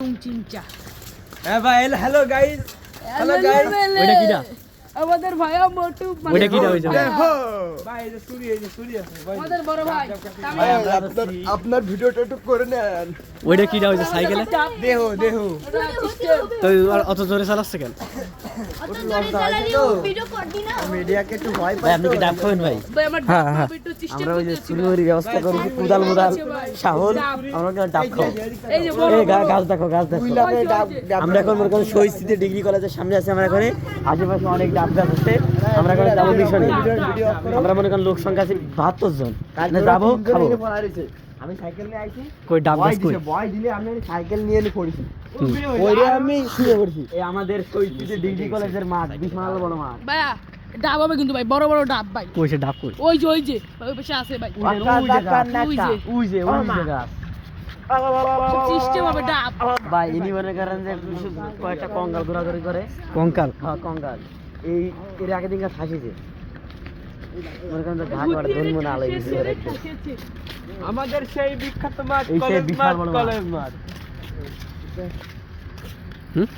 চিংচা হ্যাঁ ভাই hello guys ওইটা কিডা আমাদের ভাইয়া মোটু ওইটা কিডা হইছে দেখো ভাই এই যে সুরি আছে ভাই আমাদের বড় ভাই ভাই, আপনার ভিডিওটা একটু করে নেন। ওইটা কিডা হইছে সাইকেলে দেহ তো অত জোরে চালাচ্ছে কেন মিডিয়াকে একটু ভয় ভাই আপনি কি ডাব খাবেন ভাই ভাই আমার হ্যাঁ, ডাব হ্যাঁ। একটু চেষ্টা আমরা ওই যে করতেছি সুরিমুরি ব্যবস্থা করি কুদাল মুদাল শাহল আমরা কেন ডাব খাও এই যে বড় এই গাছ দেখো আমরা এখন মনে করেন শহীদ স্মৃতি ডিগ্রি কলেজের সামনে আছি আমরা এখানে আশেপাশে অনেক ডাব গাছ আছে আমরা এখানে যাবো মিশনে আমরা মনে করেন লোক সংখ্যা আছে 72 জন যাবো খাবো আমি সাইকেল নিয়ে আইছি কই ডাব গাছ কই ভয় দিলে আমি সাইকেল নিয়ে পড়েছি ওইরে আমি শুয়ে পড়ছি এই আমাদের শহীদ স্মৃতি ডিগ্রি কলেজের মাঠ বিশাল বড় মাঠ ভাইয়া ডাব হবে কিন্তু ভাই বড় বড় ডাব ভাই কইছে ডাব কই ওই যে ওই পাশে আছে ভাই ওই যে গাছ সিস্টেম হবে ডাব ভাই ইনি মনে করেন যে কয়েকটা কঙ্কাল ঘোরাঘুরি করে কঙ্কাল হ্যাঁ কঙ্কাল এই এর আগে দিন ফাঁসিছে মনে করেন যে ঘাট ঘাট ধর্ম না লাগিয়েছে আমাদের সেই বিখ্যাত মাঠ এই সেই কলেজ বিশাল মাঠ বড় মাঠ। কলেজ মাঠ হুম